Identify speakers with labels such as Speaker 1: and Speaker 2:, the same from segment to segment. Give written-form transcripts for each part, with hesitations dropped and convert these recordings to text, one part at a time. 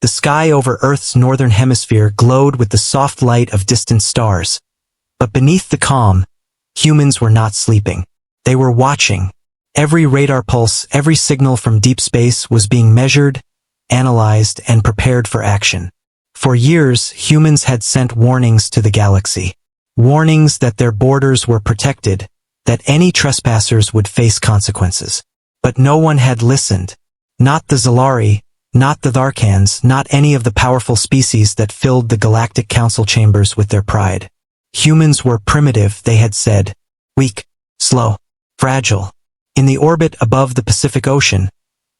Speaker 1: The sky over Earth's northern hemisphere glowed with the soft light of distant stars. But beneath the calm, humans were not sleeping. They were watching. Every radar pulse, every signal from deep space was being measured, analyzed, and prepared for action. For years, humans had sent warnings to the galaxy. Warnings that their borders were protected, that any trespassers would face consequences. But no one had listened. Not the Zalari, not the Tharkans, not any of the powerful species that filled the Galactic Council chambers with their pride. Humans were primitive, they had said. Weak, slow, fragile. In the orbit above the Pacific Ocean,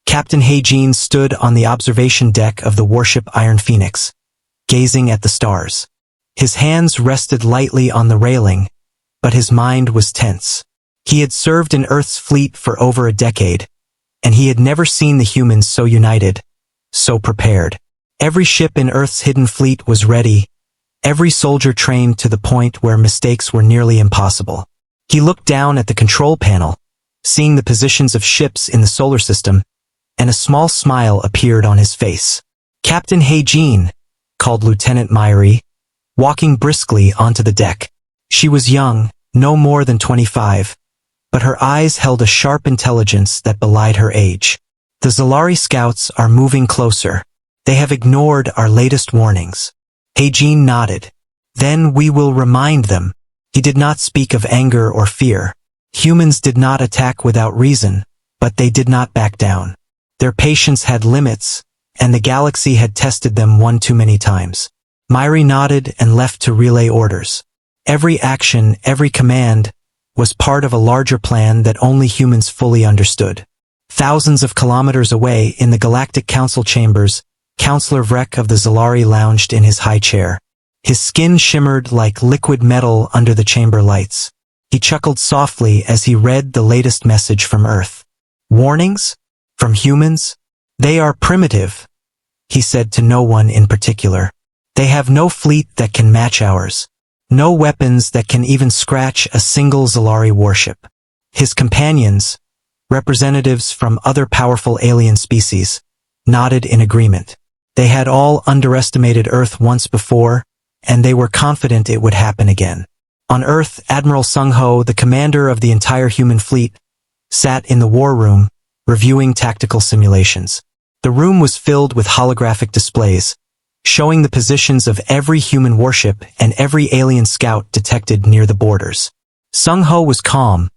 Speaker 1: Captain Heijin stood on the observation deck of the warship Iron Phoenix, gazing at the stars. His hands rested lightly on the railing, but his mind was tense. He had served in Earth's fleet for over a decade, and he had never seen the humans so united, so prepared. Every ship in Earth's hidden fleet was ready, every soldier trained to the point where mistakes were nearly impossible. He looked down at the control panel, seeing the positions of ships in the solar system, and a small smile appeared on his face. "Captain Heijin," called Lieutenant Myri, walking briskly onto the deck. She was young, no more than 25, but her eyes held a sharp intelligence that belied her age. "The Zalari scouts are moving closer. They have ignored our latest warnings." Heijin nodded. "Then we will remind them." He did not speak of anger or fear. Humans did not attack without reason, but they did not back down. Their patience had limits, and the galaxy had tested them one too many times. Myri nodded and left to relay orders. Every action, every command, was part of a larger plan that only humans fully understood. Thousands of kilometers away, in the Galactic Council chambers, Counselor Vrek of the Zalari lounged in his high chair. His skin shimmered like liquid metal under the chamber lights. He chuckled softly as he read the latest message from Earth. "Warnings? From humans? They are primitive," he said to no one in particular. "They have no fleet that can match ours. No weapons that can even scratch a single Zalari warship." His companions, representatives from other powerful alien species, nodded in agreement. They had all underestimated Earth once before, and they were confident it would happen again. On Earth, Admiral Sung Ho, the commander of the entire human fleet, sat in the war room, reviewing tactical simulations. The room was filled with holographic displays, showing the positions of every human warship and every alien scout detected near the borders. Sung Ho was calm,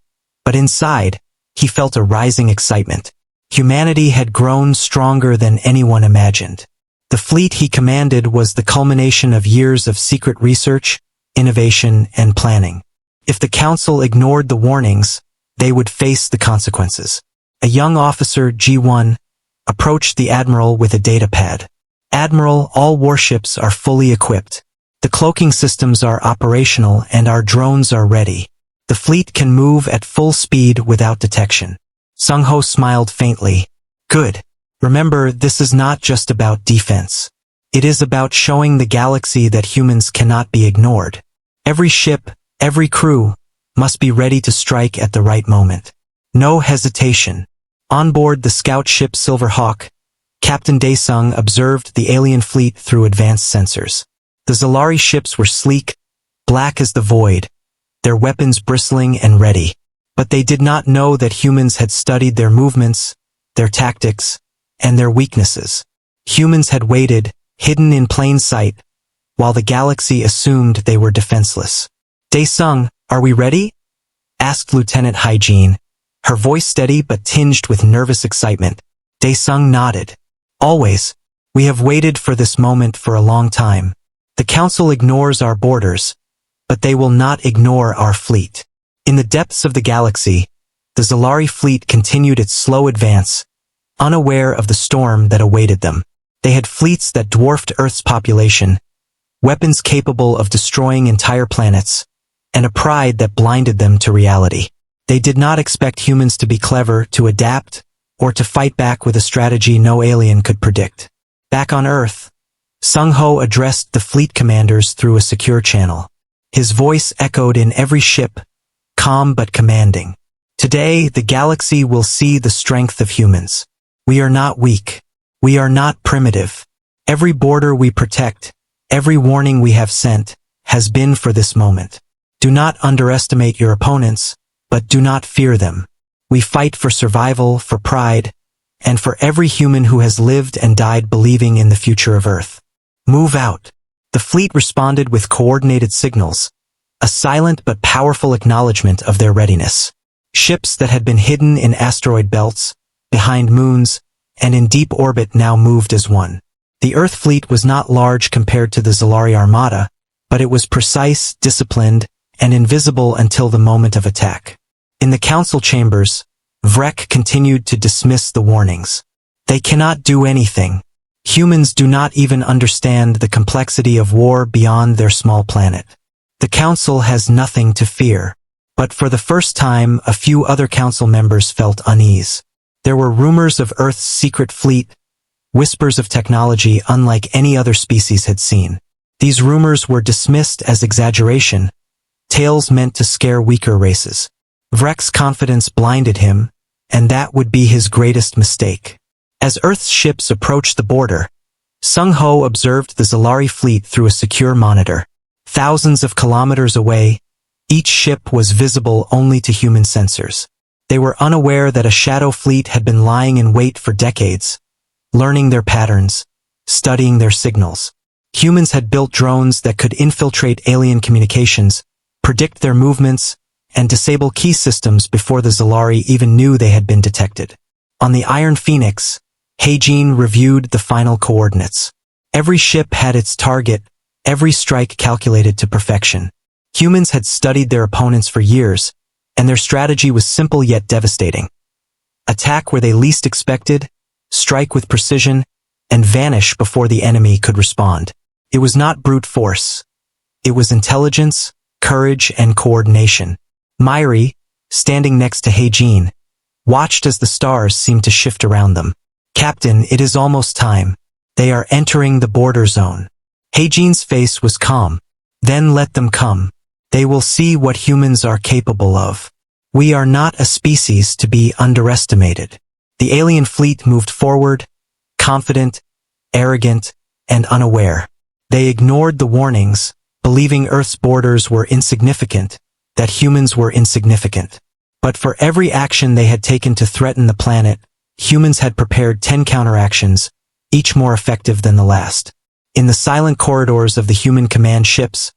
Speaker 1: but inside, he felt a rising excitement. Humanity had grown stronger than anyone imagined. The fleet he commanded was the culmination of years of secret research, innovation, and planning. If the Council ignored the warnings, they would face the consequences. A young officer, G1, approached the Admiral with a datapad. "Admiral, all warships are fully equipped. The cloaking systems are operational and our drones are ready. The fleet can move at full speed without detection." Sung Ho smiled faintly. "Good. Remember, this is not just about defense. It is about showing the galaxy that humans cannot be ignored. Every ship, every crew, must be ready to strike at the right moment. No hesitation." On board the scout ship Silver Hawk, Captain Daesung observed the alien fleet through advanced sensors. The Zalari ships were sleek, black as the void, their weapons bristling and ready. But they did not know that humans had studied their movements, their tactics, and their weaknesses. Humans had waited, hidden in plain sight, while the galaxy assumed they were defenseless. "Daesung, are we ready?" asked Lieutenant Heijin, her voice steady but tinged with nervous excitement. Daesung nodded. "Always. We have waited for this moment for a long time. The Council ignores our borders, but they will not ignore our fleet." In the depths of the galaxy, the Zalari fleet continued its slow advance, unaware of the storm that awaited them. They had fleets that dwarfed Earth's population, weapons capable of destroying entire planets, and a pride that blinded them to reality. They did not expect humans to be clever, to adapt, or to fight back with a strategy no alien could predict. Back on Earth, Sung Ho addressed the fleet commanders through a secure channel. His voice echoed in every ship, calm but commanding. "Today, the galaxy will see the strength of humans. We are not weak. We are not primitive. Every border we protect, every warning we have sent, has been for this moment. Do not underestimate your opponents, but do not fear them. We fight for survival, for pride, and for every human who has lived and died believing in the future of Earth. Move out. The fleet responded with coordinated signals, a silent but powerful acknowledgement of their readiness. Ships that had been hidden in asteroid belts, behind moons, and in deep orbit now moved as one. The Earth fleet was not large compared to the Zalari Armada, but it was precise, disciplined, and invisible until the moment of attack. In the council chambers, Vrek continued to dismiss the warnings. They cannot do anything. Humans do not even understand the complexity of war beyond their small planet. The council has nothing to fear. But for the first time, a few other council members felt unease. There were rumors of Earth's secret fleet, whispers of technology unlike any other species had seen. These rumors were dismissed as exaggeration, tales meant to scare weaker races. Vrek's confidence blinded him, and that would be his greatest mistake. As Earth's ships approached the border, Sung Ho observed the Zalari fleet through a secure monitor. Thousands of kilometers away, each ship was visible only to human sensors. They were unaware that a shadow fleet had been lying in wait for decades, learning their patterns, studying their signals. Humans had built drones that could infiltrate alien communications, predict their movements, and disable key systems before the Zalari even knew they had been detected. On the Iron Phoenix, Heijin reviewed the final coordinates. Every ship had its target, every strike calculated to perfection. Humans had studied their opponents for years, and their strategy was simple yet devastating. Attack where they least expected, strike with precision, and vanish before the enemy could respond. It was not brute force. It was intelligence, courage, and coordination. Myri, standing next to Heijin, watched as the stars seemed to shift around them. Captain, it is almost time. They are entering the border zone. Heijin's face was calm. Then let them come. They will see what humans are capable of. We are not a species to be underestimated. The alien fleet moved forward, confident, arrogant, and unaware. They ignored the warnings, believing Earth's borders were insignificant, that humans were insignificant. But for every action they had taken to threaten the planet, humans had prepared 10 counteractions, each more effective than the last. In the silent corridors of the human command ships,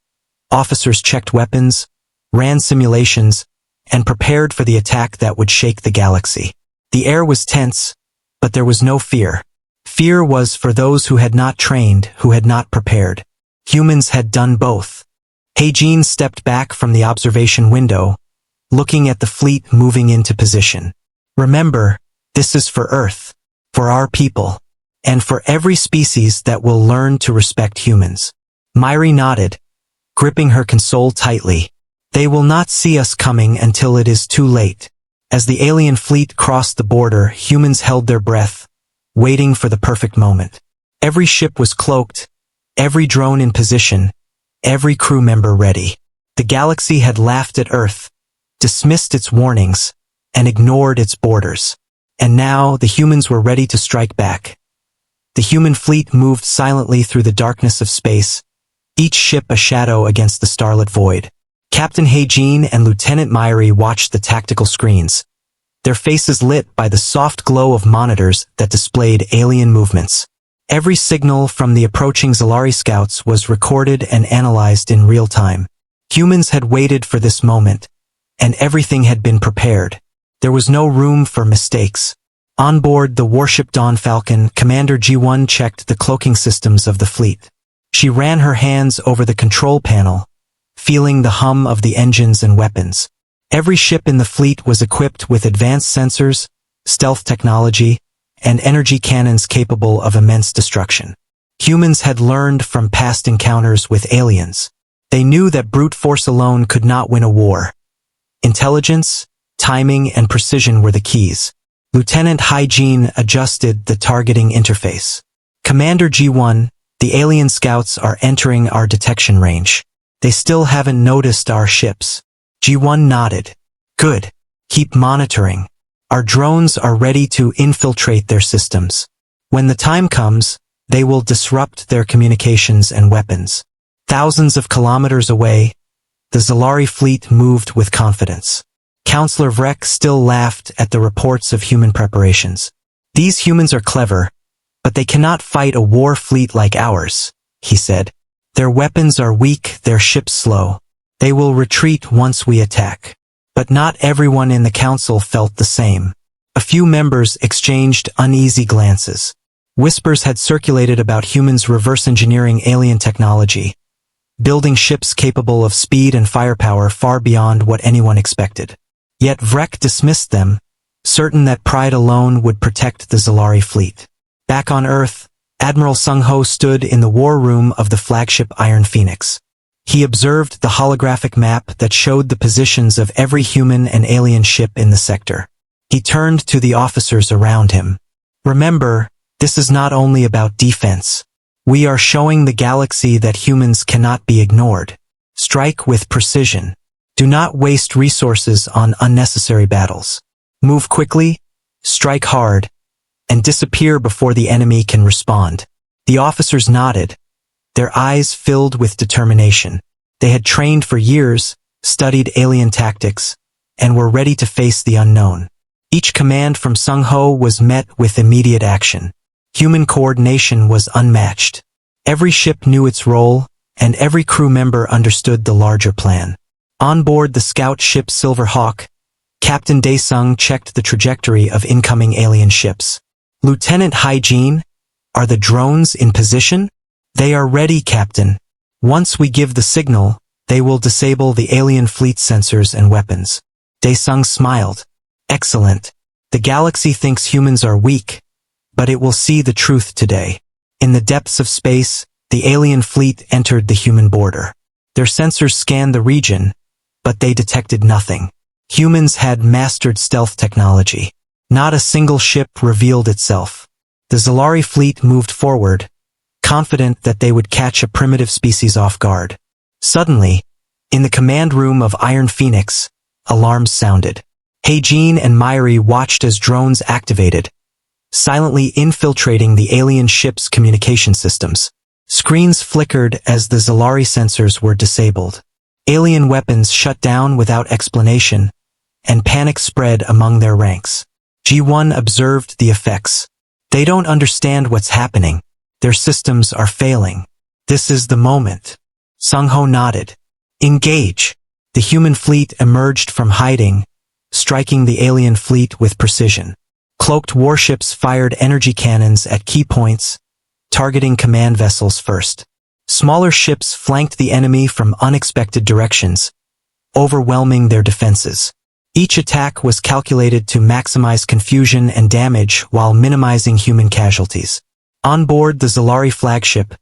Speaker 1: officers checked weapons, ran simulations, and prepared for the attack that would shake the galaxy. The air was tense, but there was no fear. Fear was for those who had not trained, who had not prepared. Humans had done both. Heijin stepped back from the observation window, looking at the fleet moving into position. Remember, this is for Earth, for our people, and for every species that will learn to respect humans. Myri nodded, gripping her console tightly. They will not see us coming until it is too late. As the alien fleet crossed the border, humans held their breath, waiting for the perfect moment. Every ship was cloaked, every drone in position, every crew member ready. The galaxy had laughed at Earth, dismissed its warnings, and ignored its borders. And now the humans were ready to strike back. The human fleet moved silently through the darkness of space, each ship a shadow against the starlit void. Captain Heijin and Lieutenant Myri watched the tactical screens, their faces lit by the soft glow of monitors that displayed alien movements. Every signal from the approaching Zalari scouts was recorded and analyzed in real time. Humans had waited for this moment, and everything had been prepared. There was no room for mistakes. On board the warship Dawn Falcon, Commander G1 checked the cloaking systems of the fleet. She ran her hands over the control panel, feeling the hum of the engines and weapons. Every ship in the fleet was equipped with advanced sensors, stealth technology, and energy cannons capable of immense destruction. Humans had learned from past encounters with aliens. They knew that brute force alone could not win a war. Intelligence, timing, and precision were the keys. Lieutenant Heijin adjusted the targeting interface. Commander G1, the alien scouts are entering our detection range. They still haven't noticed our ships. G1 nodded. Good. Keep monitoring. Our drones are ready to infiltrate their systems. When the time comes, They will disrupt their communications and weapons. Thousands of kilometers away, the Zalari fleet moved with confidence. Counselor Vrek still laughed at the reports of human preparations. These humans are clever, but they cannot fight a war fleet like ours, he said. Their weapons are weak, their ships slow. They will retreat once we attack. But not everyone in the council felt the same. A few members exchanged uneasy glances. Whispers had circulated about humans reverse engineering alien technology, building ships capable of speed and firepower far beyond what anyone expected. Yet Vrek dismissed them, certain that pride alone would protect the Zalari fleet. Back on Earth, Admiral Sung-ho stood in the war room of the flagship Iron Phoenix. He observed the holographic map that showed the positions of every human and alien ship in the sector. He turned to the officers around him. Remember, this is not only about defense. We are showing the galaxy that humans cannot be ignored. Strike with precision. Do not waste resources on unnecessary battles. Move quickly, strike hard, and disappear before the enemy can respond. The officers nodded, their eyes filled with determination. They had trained for years, studied alien tactics, and were ready to face the unknown. Each command from Sung-ho was met with immediate action. Human coordination was unmatched. Every ship knew its role, and every crew member understood the larger plan. On board the scout ship Silver Hawk, Captain Daesung checked the trajectory of incoming alien ships. Lieutenant Hygiene, are the drones in position? They are ready, Captain. Once we give the signal, they will disable the alien fleet sensors and weapons. Daesung smiled. Excellent. The galaxy thinks humans are weak, but it will see the truth today. In the depths of space, the alien fleet entered the human border. Their sensors scanned the region, but they detected nothing. Humans had mastered stealth technology. Not a single ship revealed itself. The Zalari fleet moved forward, confident that they would catch a primitive species off guard. Suddenly, in the command room of Iron Phoenix, alarms sounded. Heijin and Myri watched as drones activated, silently infiltrating the alien ship's communication systems. Screens flickered as the Zalari sensors were disabled. Alien weapons shut down without explanation, and panic spread among their ranks. G1 observed the effects. They don't understand what's happening. Their systems are failing. This is the moment. Sung-ho nodded. Engage. The human fleet emerged from hiding, striking the alien fleet with precision. Cloaked warships fired energy cannons at key points, targeting command vessels first. Smaller ships flanked the enemy from unexpected directions, overwhelming their defenses. Each attack was calculated to maximize confusion and damage while minimizing human casualties. On board the Zalari flagship,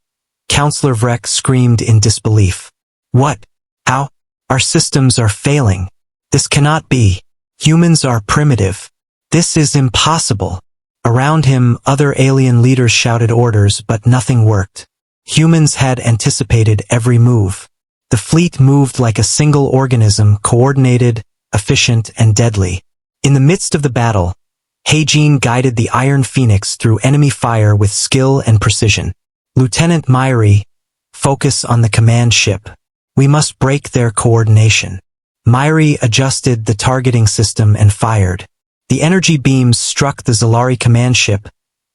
Speaker 1: Counselor Vrek screamed in disbelief. What? How? Our systems are failing. This cannot be. Humans are primitive. This is impossible. Around him, other alien leaders shouted orders, but nothing worked. Humans had anticipated every move. The fleet moved like a single organism, coordinated, efficient, and deadly. In the midst of the battle, Heijin guided the Iron Phoenix through enemy fire with skill and precision. Lieutenant Myri, focus on the command ship. We must break their coordination. Myri adjusted the targeting system and fired. The energy beams struck the Zalari command ship,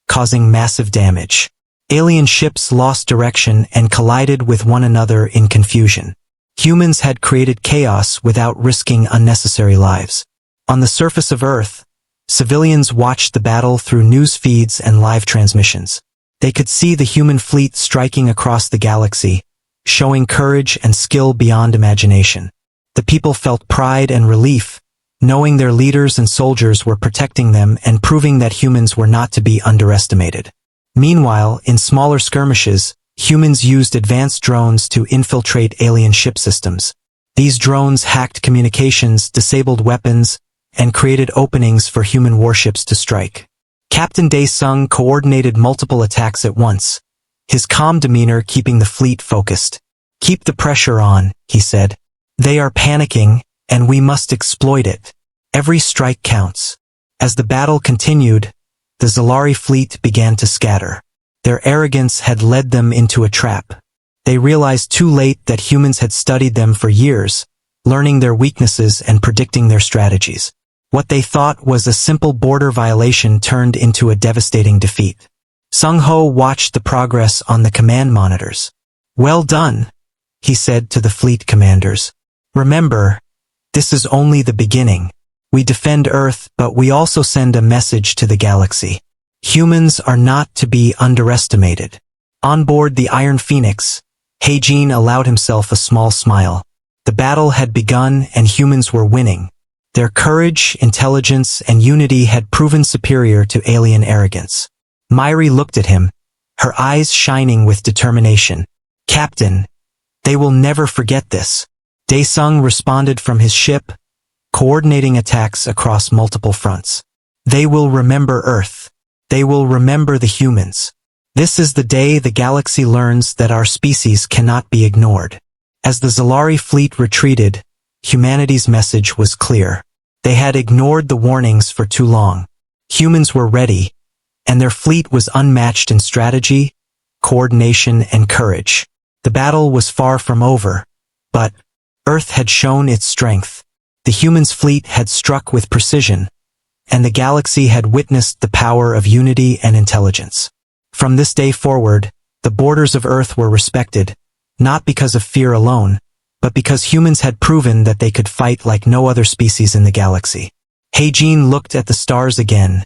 Speaker 1: causing massive damage. Alien ships lost direction and collided with one another in confusion. Humans had created chaos without risking unnecessary lives. On the surface of Earth, civilians watched the battle through news feeds and live transmissions. They could see the human fleet striking across the galaxy, showing courage and skill beyond imagination. The people felt pride and relief, knowing their leaders and soldiers were protecting them and proving that humans were not to be underestimated. Meanwhile, in smaller skirmishes, humans used advanced drones to infiltrate alien ship systems. These drones hacked communications, disabled weapons, and created openings for human warships to strike. Captain Daesung coordinated multiple attacks at once, his calm demeanor keeping the fleet focused. Keep the pressure on, he said. They are panicking, and we must exploit it. Every strike counts. As the battle continued, the Zalari fleet began to scatter. Their arrogance had led them into a trap. They realized too late that humans had studied them for years, learning their weaknesses and predicting their strategies. What they thought was a simple border violation turned into a devastating defeat. Sung-ho watched the progress on the command monitors. "Well done," he said to the fleet commanders. "Remember, this is only the beginning. We defend Earth, but we also send a message to the galaxy. Humans are not to be underestimated." On board the Iron Phoenix, Hae-jin allowed himself a small smile. The battle had begun and humans were winning. Their courage, intelligence, and unity had proven superior to alien arrogance. Myri looked at him, her eyes shining with determination. "Captain, they will never forget this." Dae-sung responded from his ship, coordinating attacks across multiple fronts. "They will remember Earth. They will remember the humans. This is the day the galaxy learns that our species cannot be ignored." As the Zalari fleet retreated, humanity's message was clear. They had ignored the warnings for too long. Humans were ready, and their fleet was unmatched in strategy, coordination, and courage. The battle was far from over, but Earth had shown its strength. The humans' fleet had struck with precision, and the galaxy had witnessed the power of unity and intelligence. From this day forward, the borders of Earth were respected, not because of fear alone, but because humans had proven that they could fight like no other species in the galaxy. Hae-jin looked at the stars again,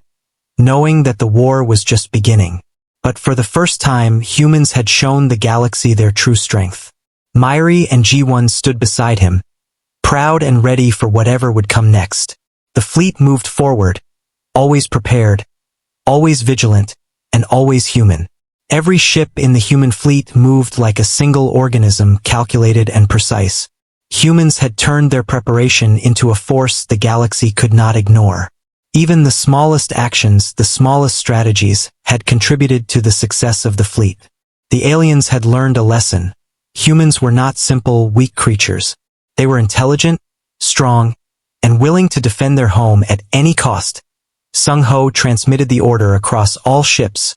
Speaker 1: knowing that the war was just beginning. But for the first time, humans had shown the galaxy their true strength. Myri and Ji-won stood beside him, proud and ready for whatever would come next. The fleet moved forward, always prepared, always vigilant, and always human. Every ship in the human fleet moved like a single organism, calculated and precise. Humans had turned their preparation into a force the galaxy could not ignore. Even the smallest actions, the smallest strategies, had contributed to the success of the fleet. The aliens had learned a lesson. Humans were not simple, weak creatures. They were intelligent, strong, and willing to defend their home at any cost. Sung-ho transmitted the order across all ships.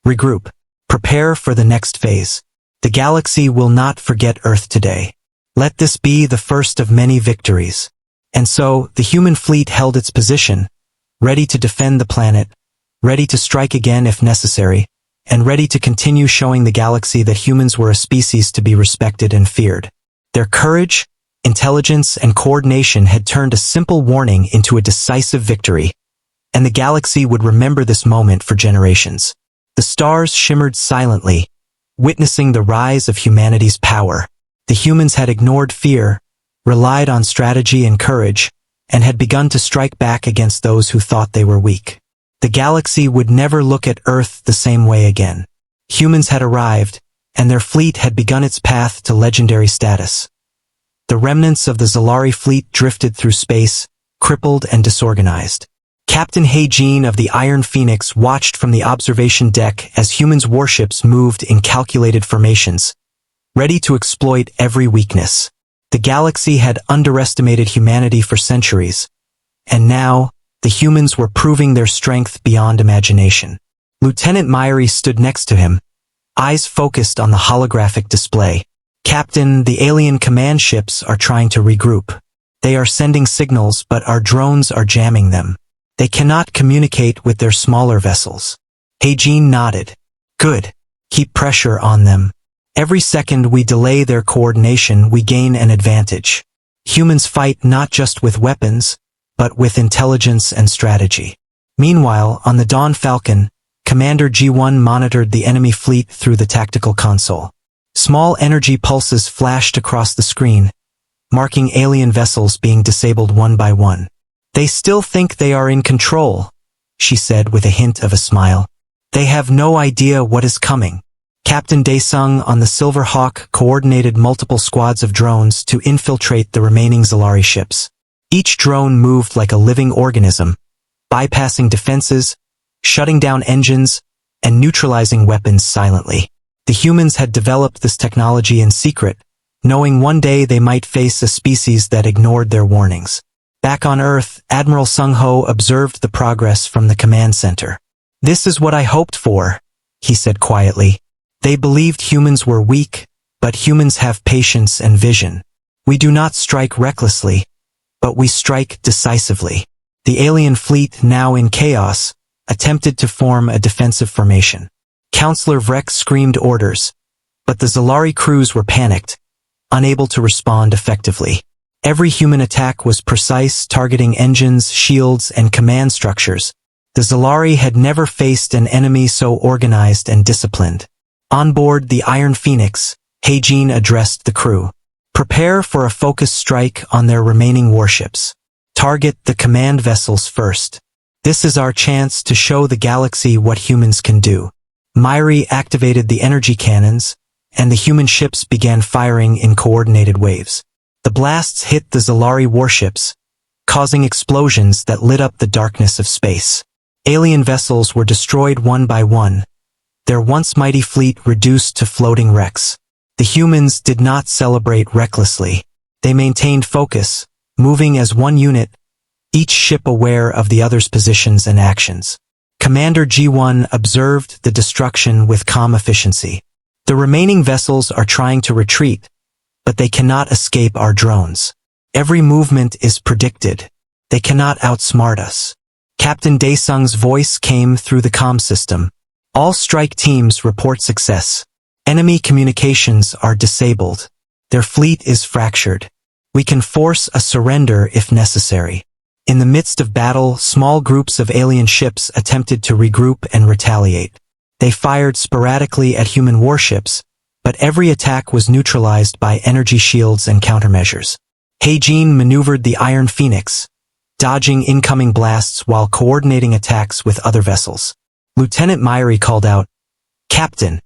Speaker 1: "Regroup. Prepare for the next phase. The galaxy will not forget Earth today. Let this be the first of many victories." And so, the human fleet held its position, ready to defend the planet, ready to strike again if necessary, and ready to continue showing the galaxy that humans were a species to be respected and feared. Their courage, intelligence, and coordination had turned a simple warning into a decisive victory, and the galaxy would remember this moment for generations. The stars shimmered silently, witnessing the rise of humanity's power. The humans had ignored fear, relied on strategy and courage, and had begun to strike back against those who thought they were weak. The galaxy would never look at Earth the same way again. Humans had arrived, and their fleet had begun its path to legendary status. The remnants of the Zalari fleet drifted through space, crippled and disorganized. Captain Hae-jin of the Iron Phoenix watched from the observation deck as humans' warships moved in calculated formations, ready to exploit every weakness. The galaxy had underestimated humanity for centuries, and now, the humans were proving their strength beyond imagination. Lieutenant Myri stood next to him, eyes focused on the holographic display. "Captain, the alien command ships are trying to regroup. They are sending signals, but our drones are jamming them. They cannot communicate with their smaller vessels." Hae-jin nodded. "Good. Keep pressure on them. Every second we delay their coordination, we gain an advantage. Humans fight not just with weapons, but with intelligence and strategy." Meanwhile, on the Dawn Falcon, Commander Ji-won monitored the enemy fleet through the tactical console. Small energy pulses flashed across the screen, marking alien vessels being disabled one by one. "They still think they are in control," she said with a hint of a smile. "They have no idea what is coming." Captain Dae-sung on the Silver Hawk coordinated multiple squads of drones to infiltrate the remaining Zalari ships. Each drone moved like a living organism, bypassing defenses, shutting down engines, and neutralizing weapons silently. The humans had developed this technology in secret, knowing one day they might face a species that ignored their warnings. Back on Earth, Admiral Sung-ho observed the progress from the command center. "This is what I hoped for," he said quietly. They believed humans were weak, but humans have patience and vision. We do not strike recklessly, but we strike decisively. The alien fleet, now in chaos, attempted to form a defensive formation. Counselor Vrek screamed orders, but the Zalari crews were panicked, unable to respond effectively. Every human attack was precise, targeting engines, shields, and command structures. The Zalari had never faced an enemy so organized and disciplined. On board the Iron Phoenix, Heijin addressed the crew. Prepare for a focused strike on their remaining warships. Target the command vessels first. This is our chance to show the galaxy what humans can do. Myri activated the energy cannons, and the human ships began firing in coordinated waves. The blasts hit the Zalari warships, causing explosions that lit up the darkness of space. Alien vessels were destroyed one by one, their once mighty fleet reduced to floating wrecks. The humans did not celebrate recklessly. They maintained focus, moving as one unit, each ship aware of the other's positions and actions. Commander G1 observed the destruction with calm efficiency. The remaining vessels are trying to retreat, but they cannot escape our drones. Every movement is predicted. They cannot outsmart us. Captain Daesung's voice came through the comm system. All strike teams report success. Enemy communications are disabled. Their fleet is fractured. We can force a surrender if necessary. In the midst of battle, small groups of alien ships attempted to regroup and retaliate. They fired sporadically at human warships, but every attack was neutralized by energy shields and countermeasures. Heijin maneuvered the Iron Phoenix, dodging incoming blasts while coordinating attacks with other vessels. Lieutenant Myri called out, "Captain,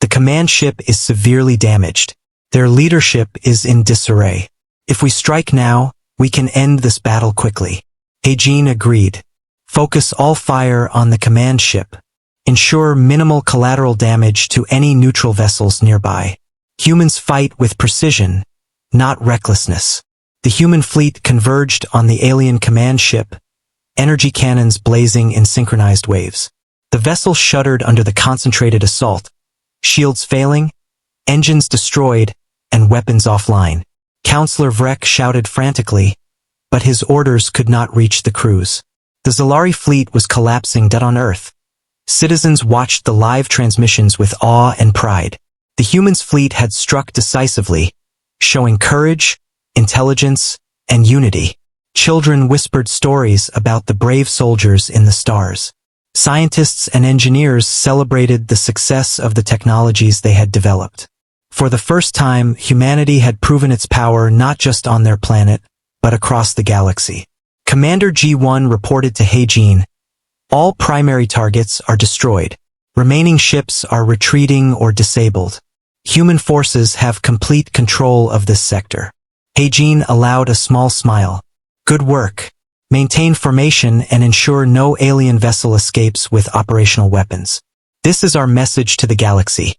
Speaker 1: the command ship is severely damaged. Their leadership is in disarray. If we strike now, we can end this battle quickly." Heijin agreed. Focus all fire on the command ship. Ensure minimal collateral damage to any neutral vessels nearby. Humans fight with precision, not recklessness. The human fleet converged on the alien command ship, energy cannons blazing in synchronized waves. The vessel shuddered under the concentrated assault, shields failing, engines destroyed, and weapons offline. Counselor Vrek shouted frantically, but his orders could not reach the crews. The Zalari fleet was collapsing dead on Earth. Citizens watched the live transmissions with awe and pride. The humans' fleet had struck decisively, showing courage, intelligence, and unity. Children whispered stories about the brave soldiers in the stars. Scientists and engineers celebrated the success of the technologies they had developed. For the first time, humanity had proven its power not just on their planet, but across the galaxy. Commander G1 reported to Heijin, "All primary targets are destroyed. Remaining ships are retreating or disabled. Human forces have complete control of this sector." Heijin allowed a small smile. "Good work. Maintain formation and ensure no alien vessel escapes with operational weapons. This is our message to the galaxy.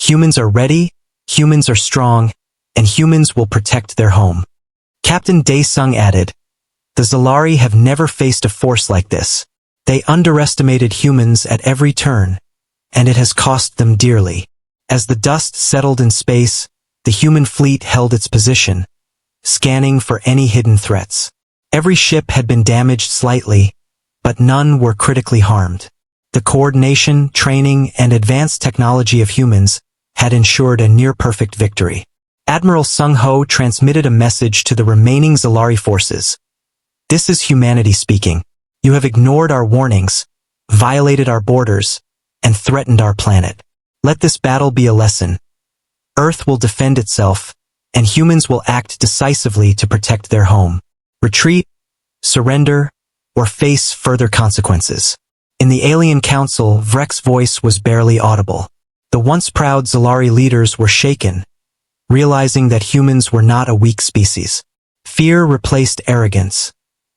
Speaker 1: Humans are ready, humans are strong, and humans will protect their home." Captain Daesung added, "The Zalari have never faced a force like this. They underestimated humans at every turn, and it has cost them dearly." As the dust settled in space, the human fleet held its position, scanning for any hidden threats. Every ship had been damaged slightly, but none were critically harmed. The coordination, training, and advanced technology of humans had ensured a near-perfect victory. Admiral Sung Ho transmitted a message to the remaining Zalari forces. "This is humanity speaking. You have ignored our warnings, violated our borders, and threatened our planet. Let this battle be a lesson. Earth will defend itself, and humans will act decisively to protect their home. Retreat, surrender, or face further consequences." In the Alien Council, Vrek's voice was barely audible. The once proud Zalari leaders were shaken, realizing that humans were not a weak species. Fear replaced arrogance,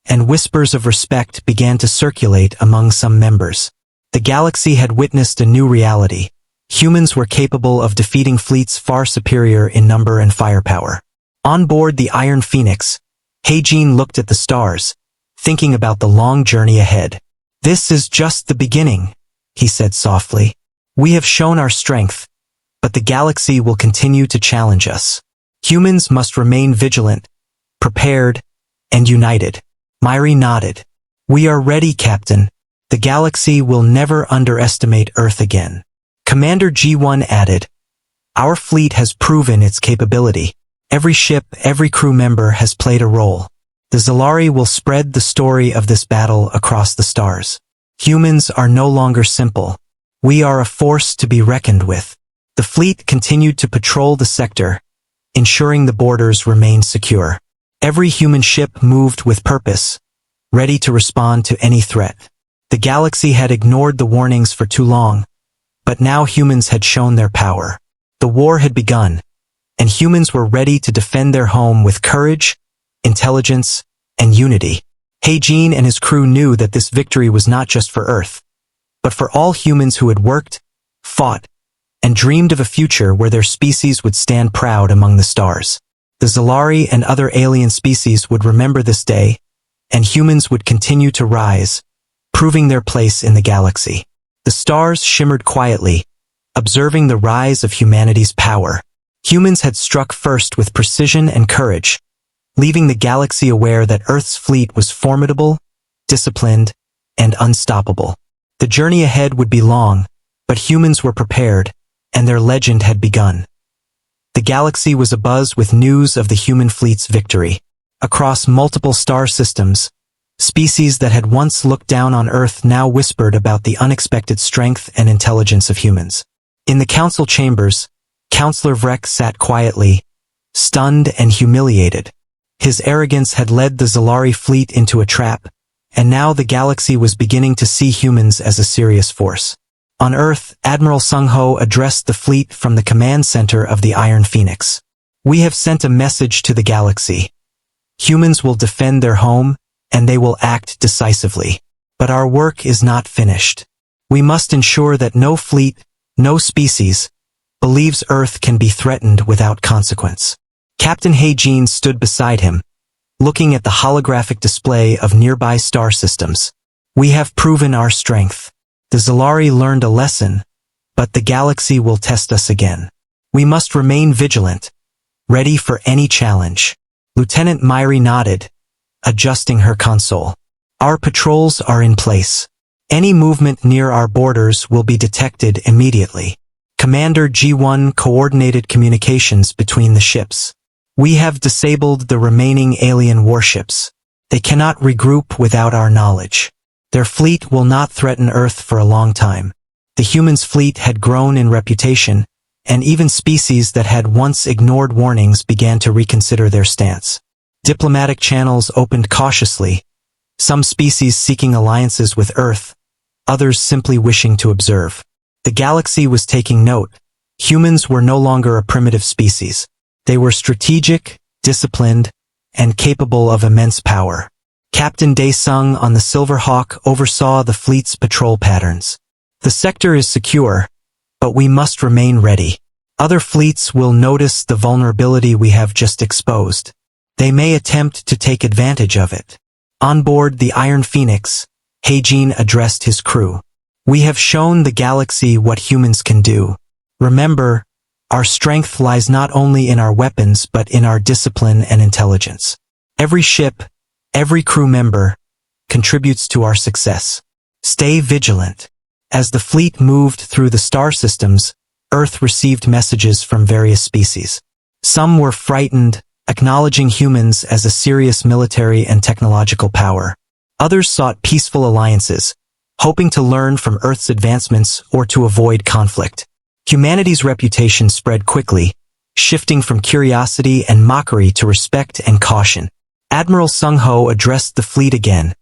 Speaker 1: and whispers of respect began to circulate among some members. The galaxy had witnessed a new reality. Humans were capable of defeating fleets far superior in number and firepower. On board the Iron Phoenix, Heijin looked at the stars, thinking about the long journey ahead. "This is just the beginning," he said softly. We have shown our strength, but the galaxy will continue to challenge us. Humans must remain vigilant, prepared, and united. Myri nodded. We are ready, Captain. The galaxy will never underestimate Earth again. Commander G1 added, our fleet has proven its capability. Every ship, every crew member has played a role. The Zalari will spread the story of this battle across the stars. Humans are no longer simple. We are a force to be reckoned with. The fleet continued to patrol the sector, ensuring the borders remained secure. Every human ship moved with purpose, ready to respond to any threat. The galaxy had ignored the warnings for too long, but now humans had shown their power. The war had begun, and humans were ready to defend their home with courage, intelligence, and unity. Heijin and his crew knew that this victory was not just for Earth, but for all humans who had worked, fought, and dreamed of a future where their species would stand proud among the stars. The Zalari and other alien species would remember this day, and humans would continue to rise, proving their place in the galaxy. The stars shimmered quietly, observing the rise of humanity's power. Humans had struck first with precision and courage, leaving the galaxy aware that Earth's fleet was formidable, disciplined, and unstoppable. The journey ahead would be long, but humans were prepared, and their legend had begun. The galaxy was abuzz with news of the human fleet's victory. Across multiple star systems, species that had once looked down on Earth now whispered about the unexpected strength and intelligence of humans. In the council chambers, Counselor Vrek sat quietly, stunned and humiliated. His arrogance had led the Zalari fleet into a trap, and now the galaxy was beginning to see humans as a serious force. On Earth, Admiral Sung-ho addressed the fleet from the command center of the Iron Phoenix. We have sent a message to the galaxy. Humans will defend their home, and they will act decisively. But our work is not finished. We must ensure that no fleet, no species, believes Earth can be threatened without consequence. Captain Heijin stood beside him, looking at the holographic display of nearby star systems. We have proven our strength. The Zalari learned a lesson, but the galaxy will test us again. We must remain vigilant, ready for any challenge. Lieutenant Myri nodded, adjusting her console. Our patrols are in place. Any movement near our borders will be detected immediately. Commander G1 coordinated communications between the ships. We have disabled the remaining alien warships. They cannot regroup without our knowledge. Their fleet will not threaten Earth for a long time. The humans' fleet had grown in reputation, and even species that had once ignored warnings began to reconsider their stance. Diplomatic channels opened cautiously, some species seeking alliances with Earth, others simply wishing to observe. The galaxy was taking note. Humans were no longer a primitive species. They were strategic, disciplined, and capable of immense power. Captain Dae-sung on the Silver Hawk oversaw the fleet's patrol patterns. The sector is secure, but we must remain ready. Other fleets will notice the vulnerability we have just exposed. They may attempt to take advantage of it. On board the Iron Phoenix, Heijin addressed his crew. We have shown the galaxy what humans can do. Remember, our strength lies not only in our weapons but in our discipline and intelligence. Every ship, every crew member, contributes to our success. Stay vigilant. As the fleet moved through the star systems, Earth received messages from various species. Some were frightened, acknowledging humans as a serious military and technological power. Others sought peaceful alliances, hoping to learn from Earth's advancements or to avoid conflict. Humanity's reputation spread quickly, shifting from curiosity and mockery to respect and caution. Admiral Sung-ho addressed the fleet again,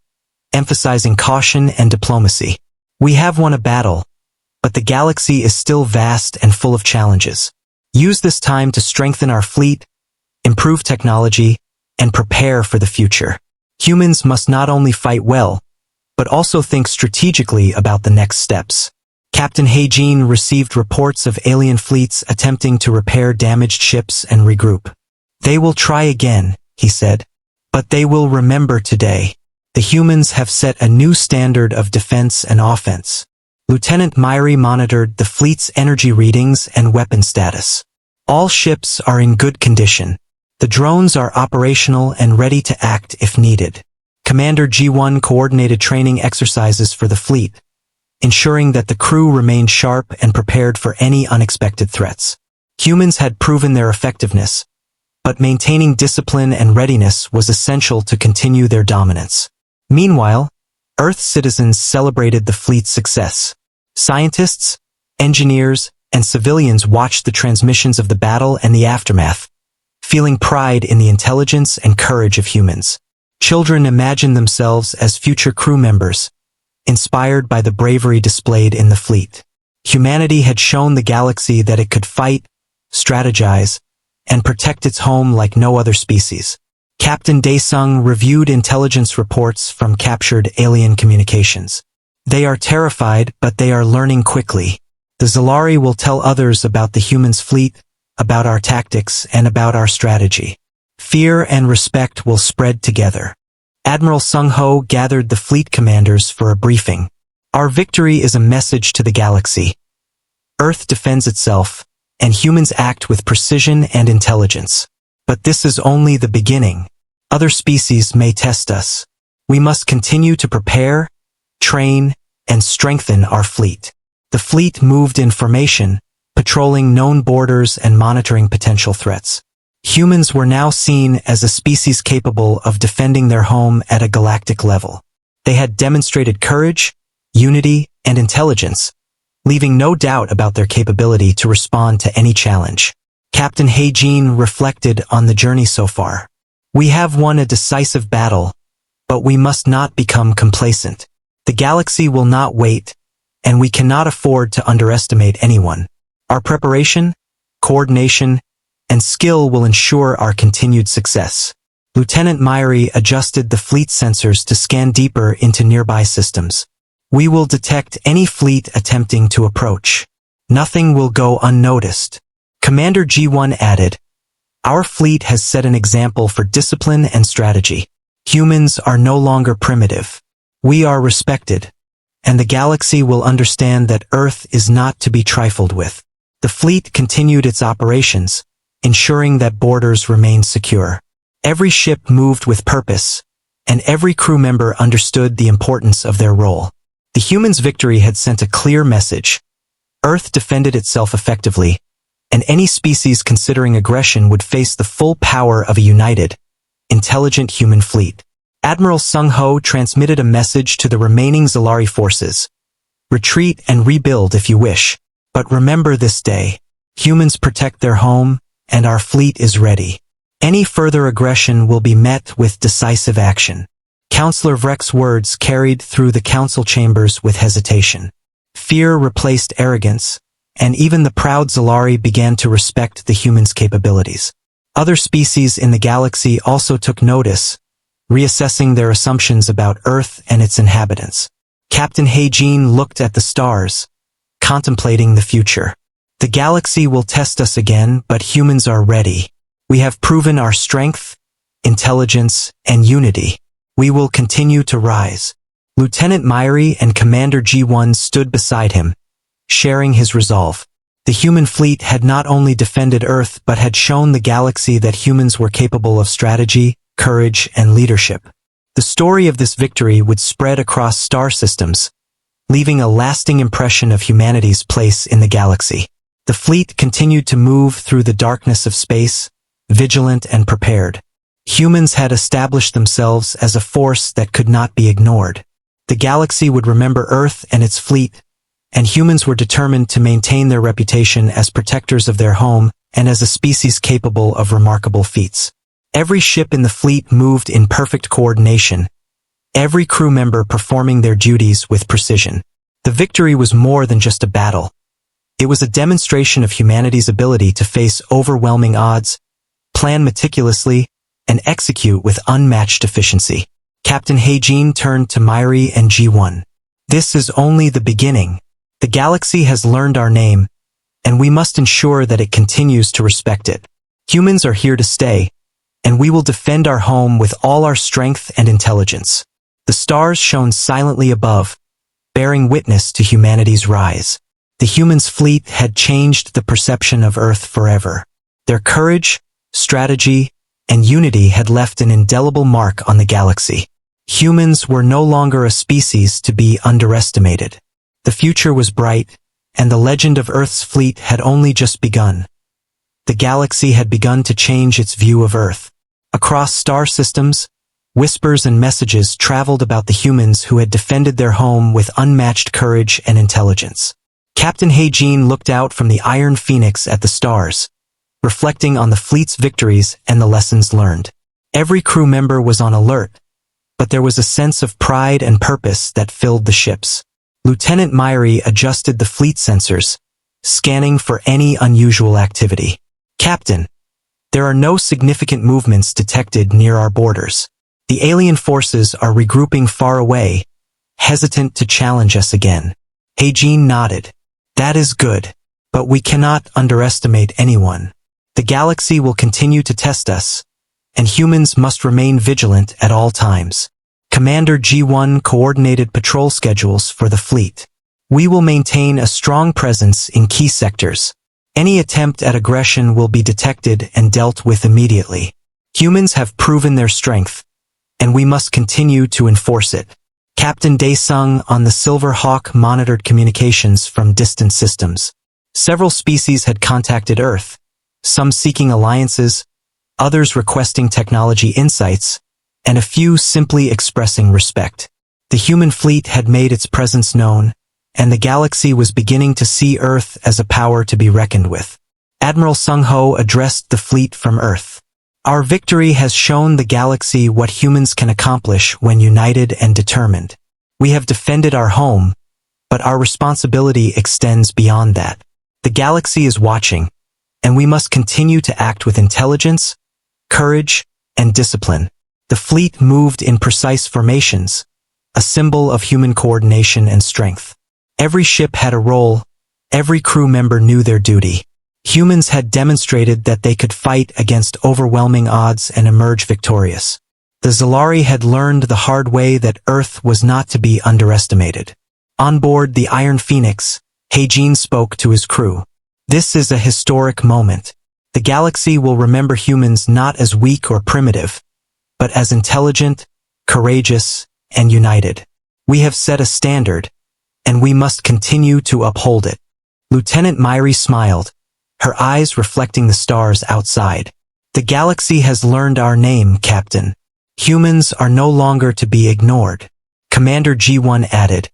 Speaker 1: emphasizing caution and diplomacy. We have won a battle, but the galaxy is still vast and full of challenges. Use this time to strengthen our fleet, improve technology, and prepare for the future. Humans must not only fight well, but also think strategically about the next steps. Captain Heijin received reports of alien fleets attempting to repair damaged ships and regroup. They will try again, he said, but they will remember today. The humans have set a new standard of defense and offense. Lieutenant Myrie monitored the fleet's energy readings and weapon status. All ships are in good condition. The drones are operational and ready to act if needed. Commander G1 coordinated training exercises for the fleet, ensuring that the crew remained sharp and prepared for any unexpected threats. Humans had proven their effectiveness, but maintaining discipline and readiness was essential to continue their dominance. Meanwhile, Earth citizens celebrated the fleet's success. Scientists, engineers, and civilians watched the transmissions of the battle and the aftermath, feeling pride in the intelligence and courage of humans. Children imagined themselves as future crew members, inspired by the bravery displayed in the fleet. Humanity had shown the galaxy that it could fight, strategize, and protect its home like no other species. Captain Daesung reviewed intelligence reports from captured alien communications. They are terrified, but they are learning quickly. The Zalari will tell others about the humans' fleet, about our tactics, and about our strategy. Fear and respect will spread together. Admiral Sung Ho gathered the fleet commanders for a briefing. Our victory is a message to the galaxy. Earth defends itself, and humans act with precision and intelligence. But this is only the beginning. Other species may test us. We must continue to prepare, train, and strengthen our fleet. The fleet moved in formation, patrolling known borders and monitoring potential threats. Humans were now seen as a species capable of defending their home at a galactic level. They had demonstrated courage, unity, and intelligence, leaving no doubt about their capability to respond to any challenge. Captain Heijin reflected on the journey so far. We have won a decisive battle, but we must not become complacent. The galaxy will not wait, and we cannot afford to underestimate anyone. Our preparation, coordination, and skill will ensure our continued success. Lieutenant Myrie adjusted the fleet sensors to scan deeper into nearby systems. We will detect any fleet attempting to approach. Nothing will go unnoticed. Commander G1 added, Our fleet has set an example for discipline and strategy. Humans are no longer primitive. We are respected, and the galaxy will understand that Earth is not to be trifled with. The fleet continued its operations, ensuring that borders remained secure. Every ship moved with purpose, and every crew member understood the importance of their role. The humans' victory had sent a clear message. Earth defended itself effectively, and any species considering aggression would face the full power of a united, intelligent human fleet. Admiral Sung Ho transmitted a message to the remaining Zalari forces. Retreat and rebuild if you wish, but remember this day. Humans protect their home, and our fleet is ready. Any further aggression will be met with decisive action. Counselor Vrek's words carried through the council chambers with hesitation. Fear replaced arrogance, and even the proud Zalari began to respect the humans' capabilities. Other species in the galaxy also took notice, reassessing their assumptions about Earth and its inhabitants. Captain Heijin looked at the stars, contemplating the future. The galaxy will test us again, but humans are ready. We have proven our strength, intelligence, and unity. We will continue to rise. Lieutenant Myrie and Commander G1 stood beside him, sharing his resolve. The human fleet had not only defended Earth but had shown the galaxy that humans were capable of strategy, courage, and leadership. The story of this victory would spread across star systems, leaving a lasting impression of humanity's place in the galaxy. The fleet continued to move through the darkness of space, vigilant and prepared. Humans had established themselves as a force that could not be ignored. The galaxy would remember Earth and its fleet, and humans were determined to maintain their reputation as protectors of their home and as a species capable of remarkable feats. Every ship in the fleet moved in perfect coordination, every crew member performing their duties with precision. The victory was more than just a battle. It was a demonstration of humanity's ability to face overwhelming odds, plan meticulously, and execute with unmatched efficiency. Captain Heijin turned to Myrie and G1. This is only the beginning. The galaxy has learned our name, and we must ensure that it continues to respect it. Humans are here to stay, and we will defend our home with all our strength and intelligence. The stars shone silently above, bearing witness to humanity's rise. The humans' fleet had changed the perception of Earth forever. Their courage, strategy, and unity had left an indelible mark on the galaxy. Humans were no longer a species to be underestimated. The future was bright, and the legend of Earth's fleet had only just begun. The galaxy had begun to change its view of Earth. Across star systems, whispers and messages traveled about the humans who had defended their home with unmatched courage and intelligence. Captain Heijin looked out from the Iron Phoenix at the stars, reflecting on the fleet's victories and the lessons learned. Every crew member was on alert, but there was a sense of pride and purpose that filled the ships. Lieutenant Myrie adjusted the fleet sensors, scanning for any unusual activity. "Captain, there are no significant movements detected near our borders. The alien forces are regrouping far away, hesitant to challenge us again." Heijin nodded. "That is good, but we cannot underestimate anyone. The galaxy will continue to test us, and humans must remain vigilant at all times." Commander G1 coordinated patrol schedules for the fleet. "We will maintain a strong presence in key sectors. Any attempt at aggression will be detected and dealt with immediately. Humans have proven their strength, and we must continue to enforce it." Captain Daesung on the Silver Hawk monitored communications from distant systems. Several species had contacted Earth, some seeking alliances, others requesting technology insights, and a few simply expressing respect. The human fleet had made its presence known, and the galaxy was beginning to see Earth as a power to be reckoned with. Admiral Sung Ho addressed the fleet from Earth. "Our victory has shown the galaxy what humans can accomplish when united and determined. We have defended our home, but our responsibility extends beyond that. The galaxy is watching, and we must continue to act with intelligence, courage, and discipline." The fleet moved in precise formations, a symbol of human coordination and strength. Every ship had a role, every crew member knew their duty. Humans had demonstrated that they could fight against overwhelming odds and emerge victorious. The Zalari had learned the hard way that Earth was not to be underestimated. On board the Iron Phoenix, Heijin spoke to his crew. "This is a historic moment. The galaxy will remember humans not as weak or primitive, but as intelligent, courageous, and united. We have set a standard, and we must continue to uphold it." Lieutenant Myrie smiled, her eyes reflecting the stars outside. "The galaxy has learned our name, Captain. Humans are no longer to be ignored." Commander G1 added,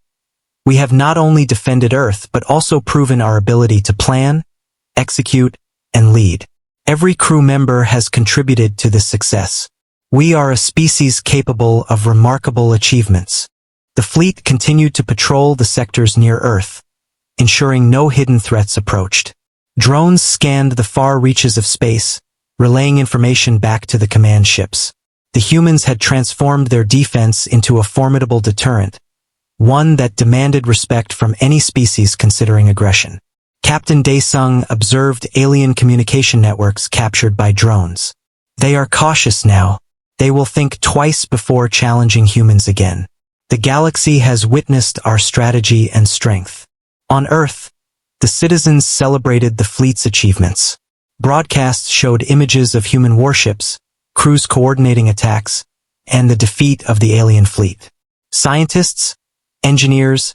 Speaker 1: "We have not only defended Earth but also proven our ability to plan, execute, and lead. Every crew member has contributed to this success. We are a species capable of remarkable achievements." The fleet continued to patrol the sectors near Earth, ensuring no hidden threats approached. Drones scanned the far reaches of space, relaying information back to the command ships. The humans had transformed their defense into a formidable deterrent, one that demanded respect from any species considering aggression. Captain Daesung observed alien communication networks captured by drones. "They are cautious now. They will think twice before challenging humans again. The galaxy has witnessed our strategy and strength." On Earth, the citizens celebrated the fleet's achievements. Broadcasts showed images of human warships, crews coordinating attacks, and the defeat of the alien fleet. Scientists, engineers,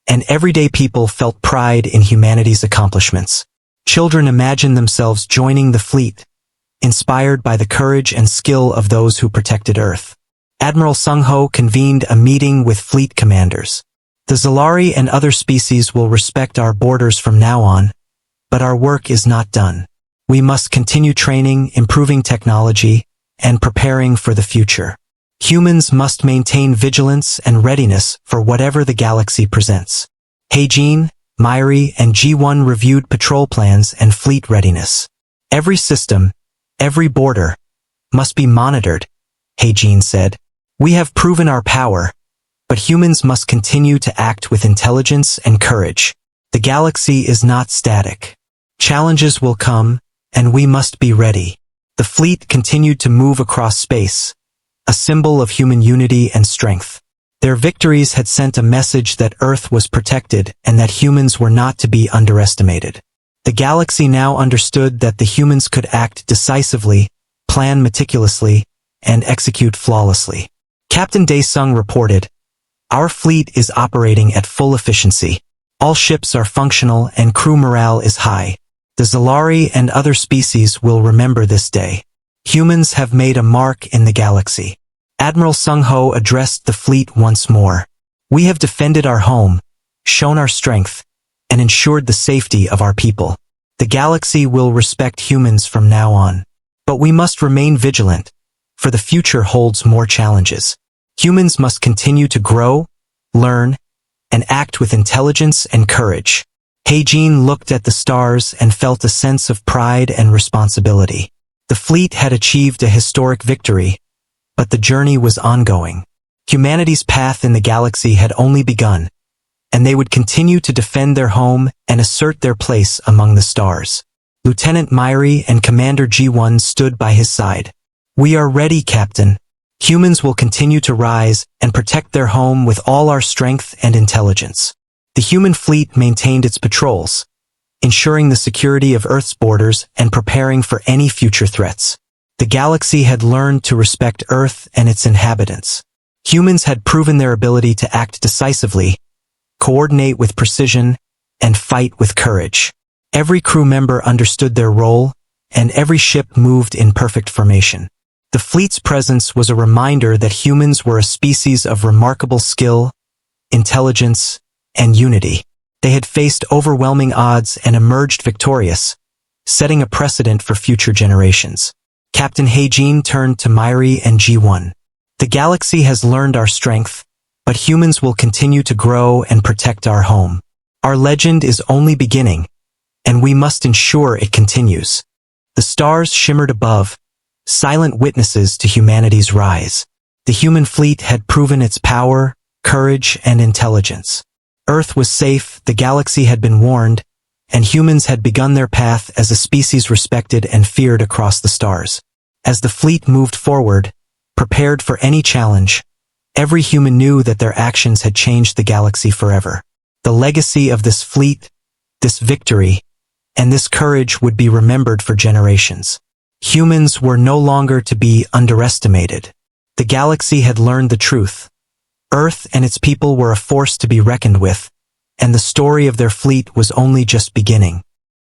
Speaker 1: and everyday people felt pride in humanity's accomplishments. Children imagined themselves joining the fleet, inspired by the courage and skill of those who protected Earth. Admiral Sung Ho convened a meeting with fleet commanders. "The Zalari and other species will respect our borders from now on, but our work is not done. We must continue training, improving technology, and preparing for the future. Humans must maintain vigilance and readiness for whatever the galaxy presents." Heijin, Myrie, and G1 reviewed patrol plans and fleet readiness. "Every system, every border, must be monitored," Heijin said. "We have proven our power, but humans must continue to act with intelligence and courage. The galaxy is not static. Challenges will come, and we must be ready." The fleet continued to move across space, a symbol of human unity and strength. Their victories had sent a message that Earth was protected and that humans were not to be underestimated. The galaxy now understood that the humans could act decisively, plan meticulously, and execute flawlessly. Captain Daesung reported, "Our fleet is operating at full efficiency. All ships are functional and crew morale is high. The Zalari and other species will remember this day. Humans have made a mark in the galaxy." Admiral Sung Ho addressed the fleet once more. "We have defended our home, shown our strength, and ensured the safety of our people. The galaxy will respect humans from now on. But we must remain vigilant, for the future holds more challenges. Humans must continue to grow, learn, and act with intelligence and courage." Heijin looked at the stars and felt a sense of pride and responsibility. The fleet had achieved a historic victory, but the journey was ongoing. Humanity's path in the galaxy had only begun, and they would continue to defend their home and assert their place among the stars. Lieutenant Myri and Commander G1 stood by his side. "We are ready, Captain. Humans will continue to rise and protect their home with all our strength and intelligence." The human fleet maintained its patrols, ensuring the security of Earth's borders and preparing for any future threats. The galaxy had learned to respect Earth and its inhabitants. Humans had proven their ability to act decisively, coordinate with precision, and fight with courage. Every crew member understood their role, and every ship moved in perfect formation. The fleet's presence was a reminder that humans were a species of remarkable skill, intelligence, and unity. They had faced overwhelming odds and emerged victorious, setting a precedent for future generations. Captain Heijin turned to Myri and G1. "The galaxy has learned our strength, but humans will continue to grow and protect our home. Our legend is only beginning, and we must ensure it continues." The stars shimmered above, silent witnesses to humanity's rise. The human fleet had proven its power, courage, and intelligence. Earth was safe, the galaxy had been warned, and humans had begun their path as a species respected and feared across the stars. As the fleet moved forward, prepared for any challenge, every human knew that their actions had changed the galaxy forever. The legacy of this fleet, this victory, and this courage would be remembered for generations. Humans were no longer to be underestimated. The galaxy had learned the truth. Earth and its people were a force to be reckoned with, and the story of their fleet was only just beginning.